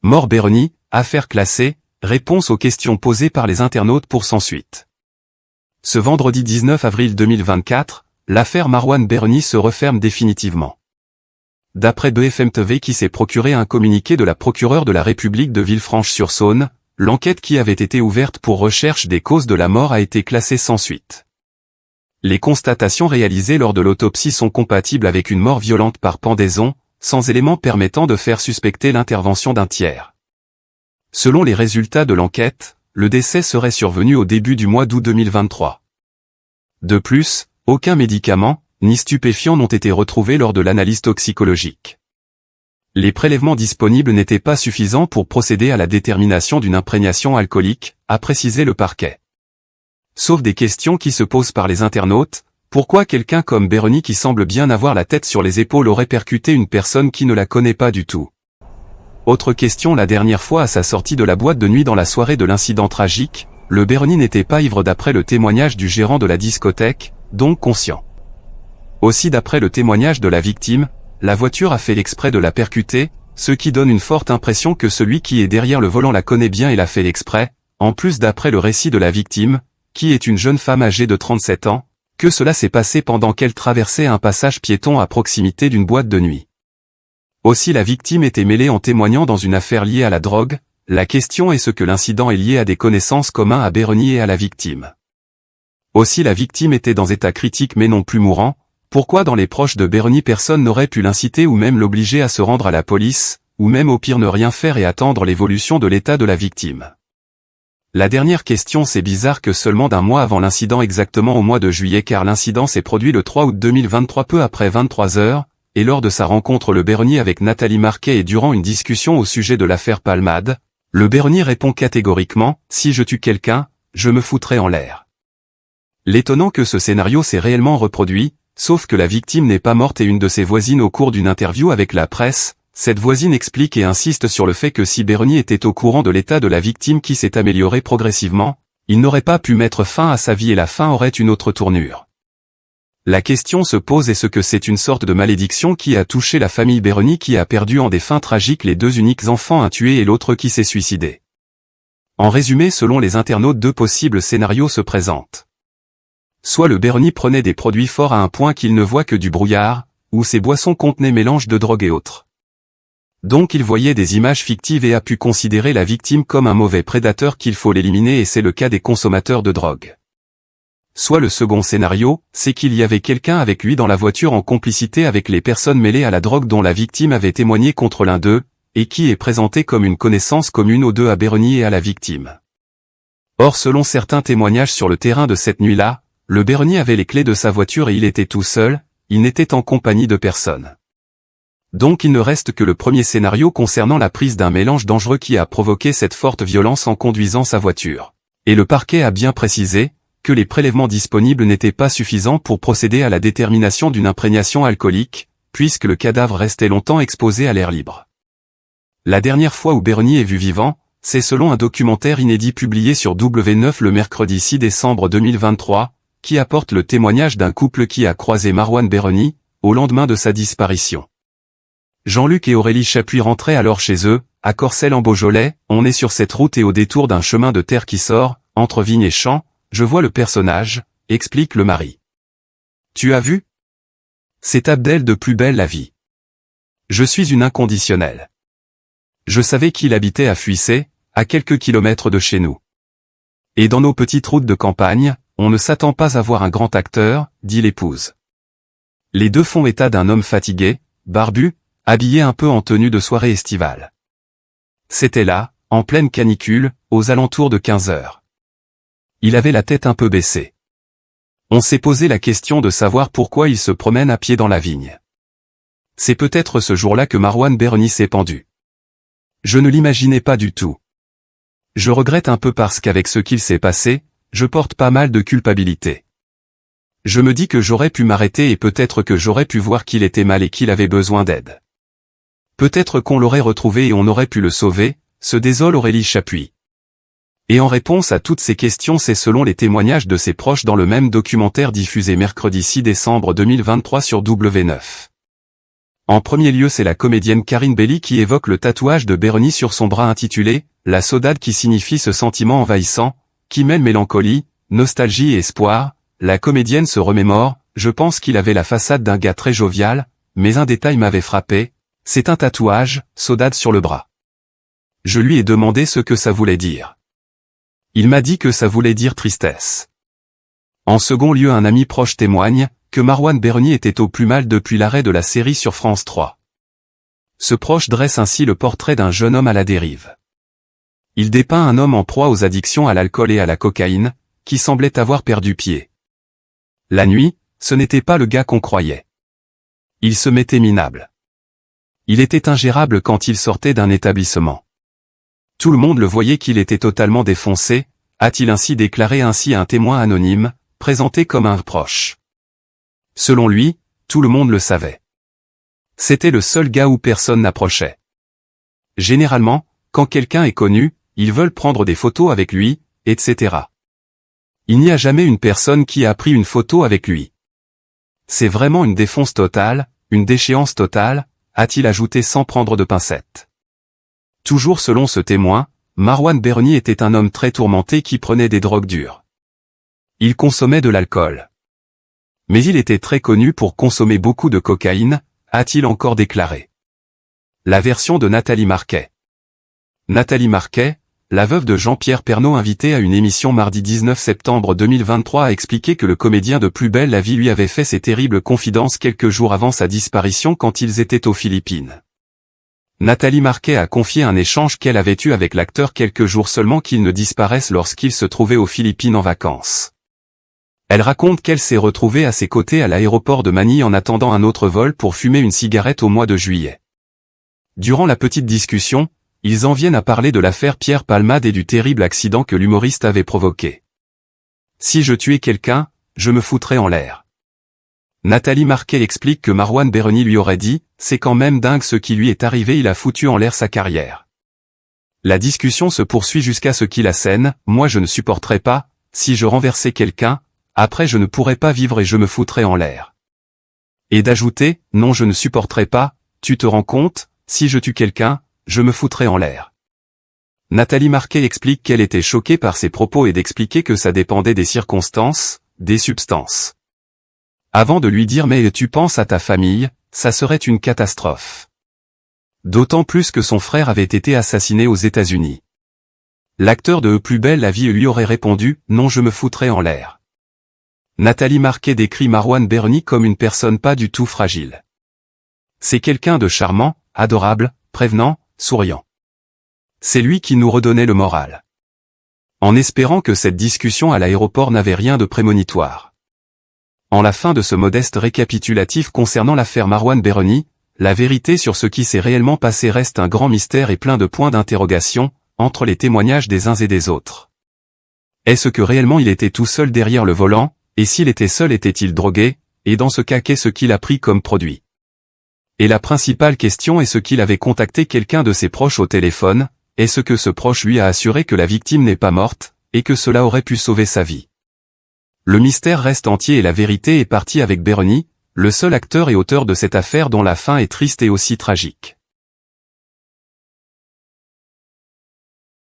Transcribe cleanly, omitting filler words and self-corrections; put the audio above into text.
Mort Bernie, affaire classée, réponse aux questions posées par les internautes pour sans suite. Ce vendredi 19 avril 2024, l'affaire Marwan Bernie se referme définitivement. D'après BFM TV qui s'est procuré un communiqué de la procureure de la République de Villefranche-sur-Saône, l'enquête qui avait été ouverte pour recherche des causes de la mort a été classée sans suite. Les constatations réalisées lors de l'autopsie sont compatibles avec une mort violente par pendaison, sans éléments permettant de faire suspecter l'intervention d'un tiers. Selon les résultats de l'enquête, le décès serait survenu au début du mois d'août 2023. De plus, aucun médicament, ni stupéfiants n'ont été retrouvés lors de l'analyse toxicologique. Les prélèvements disponibles n'étaient pas suffisants pour procéder à la détermination d'une imprégnation alcoolique, a précisé le parquet. Sauf des questions qui se posent par les internautes, pourquoi quelqu'un comme Bernie qui semble bien avoir la tête sur les épaules aurait percuté une personne qui ne la connaît pas du tout? Autre question: la dernière fois à sa sortie de la boîte de nuit dans la soirée de l'incident tragique, le Bernie n'était pas ivre d'après le témoignage du gérant de la discothèque, donc conscient. Aussi d'après le témoignage de la victime, la voiture a fait l'exprès de la percuter, ce qui donne une forte impression que celui qui est derrière le volant la connaît bien et l'a fait l'exprès, en plus d'après le récit de la victime, qui est une jeune femme âgée de 37 ans, que cela s'est passé pendant qu'elle traversait un passage piéton à proximité d'une boîte de nuit. Aussi la victime était mêlée en témoignant dans une affaire liée à la drogue. La question est ce que l'incident est lié à des connaissances communes à Bernie et à la victime. Aussi la victime était dans état critique mais non plus mourant. Pourquoi dans les proches de Bernie personne n'aurait pu l'inciter ou même l'obliger à se rendre à la police, ou même au pire ne rien faire et attendre l'évolution de l'état de la victime? La dernière question: c'est bizarre que seulement d'un mois avant l'incident, exactement au mois de juillet, car l'incident s'est produit le 3 août 2023 peu après 23 heures, et lors de sa rencontre le Bernie avec Nathalie Marquet et durant une discussion au sujet de l'affaire Palmade, le Bernie répond catégoriquement: si je tue quelqu'un, je me foutrai en l'air. L'étonnant que ce scénario s'est réellement reproduit, sauf que la victime n'est pas morte et une de ses voisines au cours d'une interview avec la presse, cette voisine explique et insiste sur le fait que si Bernie était au courant de l'état de la victime qui s'est amélioré progressivement, il n'aurait pas pu mettre fin à sa vie et la fin aurait une autre tournure. La question se pose: est-ce que c'est une sorte de malédiction qui a touché la famille Bernie qui a perdu en des fins tragiques les deux uniques enfants, un tué et l'autre qui s'est suicidé? En résumé, selon les internautes, deux possibles scénarios se présentent. Soit le Bernie prenait des produits forts à un point qu'il ne voit que du brouillard, ou ses boissons contenaient mélange de drogue et autres. Donc il voyait des images fictives et a pu considérer la victime comme un mauvais prédateur qu'il faut l'éliminer, et c'est le cas des consommateurs de drogue. Soit le second scénario, c'est qu'il y avait quelqu'un avec lui dans la voiture en complicité avec les personnes mêlées à la drogue dont la victime avait témoigné contre l'un d'eux, et qui est présenté comme une connaissance commune aux deux, à Bernie et à la victime. Or selon certains témoignages sur le terrain de cette nuit-là, le Bernie avait les clés de sa voiture et il était tout seul, il n'était en compagnie de personne. Donc il ne reste que le premier scénario concernant la prise d'un mélange dangereux qui a provoqué cette forte violence en conduisant sa voiture. Et le parquet a bien précisé que les prélèvements disponibles n'étaient pas suffisants pour procéder à la détermination d'une imprégnation alcoolique, puisque le cadavre restait longtemps exposé à l'air libre. La dernière fois où Bernie est vu vivant, c'est selon un documentaire inédit publié sur W9 le mercredi 6 décembre 2023, qui apporte le témoignage d'un couple qui a croisé Marwan Bernie, au lendemain de sa disparition. Jean-Luc et Aurélie Chapuis rentraient alors chez eux, à Corcelles en Beaujolais. On est sur cette route et au détour d'un chemin de terre qui sort, entre vignes et champs, je vois le personnage, explique le mari. Tu as vu? C'est Abdel de Plus belle la vie. Je suis une inconditionnelle. Je savais qu'il habitait à Fuissé, à quelques kilomètres de chez nous. Et dans nos petites routes de campagne, on ne s'attend pas à voir un grand acteur, dit l'épouse. Les deux font état d'un homme fatigué, barbu, habillé un peu en tenue de soirée estivale. C'était là, en pleine canicule, aux alentours de 15 heures. Il avait la tête un peu baissée. On s'est posé la question de savoir pourquoi il se promène à pied dans la vigne. C'est peut-être ce jour-là que Marwan Bernie s'est pendu. Je ne l'imaginais pas du tout. Je regrette un peu parce qu'avec ce qu'il s'est passé, je porte pas mal de culpabilité. Je me dis que j'aurais pu m'arrêter et peut-être que j'aurais pu voir qu'il était mal et qu'il avait besoin d'aide. Peut-être qu'on l'aurait retrouvé et on aurait pu le sauver, se désole Aurélie Chapuis. Et en réponse à toutes ces questions, c'est selon les témoignages de ses proches dans le même documentaire diffusé mercredi 6 décembre 2023 sur W9. En premier lieu, c'est la comédienne Karine Belli qui évoque le tatouage de Bernie sur son bras intitulé « La Saudade » qui signifie ce sentiment envahissant, qui mêle mélancolie, nostalgie et espoir. La comédienne se remémore « Je pense qu'il avait la façade d'un gars très jovial, mais un détail m'avait frappé, c'est un tatouage, Saudade sur le bras. Je lui ai demandé ce que ça voulait dire. Il m'a dit que ça voulait dire tristesse. » En second lieu, un ami proche témoigne que Marouane Berni était au plus mal depuis l'arrêt de la série sur France 3. Ce proche dresse ainsi le portrait d'un jeune homme à la dérive. Il dépeint un homme en proie aux addictions à l'alcool et à la cocaïne, qui semblait avoir perdu pied. La nuit, ce n'était pas le gars qu'on croyait. Il se mettait minable. Il était ingérable quand il sortait d'un établissement. Tout le monde le voyait qu'il était totalement défoncé, a-t-il ainsi déclaré ainsi à un témoin anonyme, présenté comme un proche. Selon lui, tout le monde le savait. C'était le seul gars où personne n'approchait. Généralement, quand quelqu'un est connu, ils veulent prendre des photos avec lui, etc. Il n'y a jamais une personne qui a pris une photo avec lui. C'est vraiment une défonce totale, une déchéance totale, a-t-il ajouté sans prendre de pincettes. Toujours selon ce témoin, Marouane Berni était un homme très tourmenté qui prenait des drogues dures. Il consommait de l'alcool. Mais il était très connu pour consommer beaucoup de cocaïne, a-t-il encore déclaré. La version de Nathalie Marquet. Nathalie Marquet, la veuve de Jean-Pierre Pernaut invitée à une émission mardi 19 septembre 2023 a expliqué que le comédien de Plus belle la vie lui avait fait ses terribles confidences quelques jours avant sa disparition quand ils étaient aux Philippines. Nathalie Marquet a confié un échange qu'elle avait eu avec l'acteur quelques jours seulement qu'il ne disparaisse lorsqu'il se trouvait aux Philippines en vacances. Elle raconte qu'elle s'est retrouvée à ses côtés à l'aéroport de Manille en attendant un autre vol pour fumer une cigarette au mois de juillet. Durant la petite discussion, ils en viennent à parler de l'affaire Pierre Palmade et du terrible accident que l'humoriste avait provoqué. « Si je tuais quelqu'un, je me foutrais en l'air. » Nathalie Marquet explique que Marouane Berni lui aurait dit « C'est quand même dingue ce qui lui est arrivé, il a foutu en l'air sa carrière. » La discussion se poursuit jusqu'à ce qu'il assène « Moi je ne supporterais pas, si je renversais quelqu'un, après je ne pourrais pas vivre et je me foutrais en l'air. » Et d'ajouter « Non je ne supporterais pas, tu te rends compte, si je tue quelqu'un, je me foutrais en l'air. » Nathalie Marquet explique qu'elle était choquée par ses propos et d'expliquer que ça dépendait des circonstances, des substances. Avant de lui dire « Mais tu penses à ta famille, ça serait une catastrophe. » D'autant plus que son frère avait été assassiné aux États-Unis. L'acteur de Plus belle la vie lui aurait répondu « Non je me foutrais en l'air. » Nathalie Marquet décrit Marouane Berni comme une personne pas du tout fragile. C'est quelqu'un de charmant, adorable, prévenant, souriant. C'est lui qui nous redonnait le moral. En espérant que cette discussion à l'aéroport n'avait rien de prémonitoire. En la fin de ce modeste récapitulatif concernant l'affaire Marouane Berni, la vérité sur ce qui s'est réellement passé reste un grand mystère et plein de points d'interrogation, entre les témoignages des uns et des autres. Est-ce que réellement il était tout seul derrière le volant, et s'il était seul était-il drogué, et dans ce cas qu'est-ce qu'il a pris comme produit? Et la principale question est ce qu'il avait contacté quelqu'un de ses proches au téléphone, est-ce que ce proche lui a assuré que la victime n'est pas morte, et que cela aurait pu sauver sa vie? Le mystère reste entier et la vérité est partie avec Berni, le seul acteur et auteur de cette affaire dont la fin est triste et aussi tragique.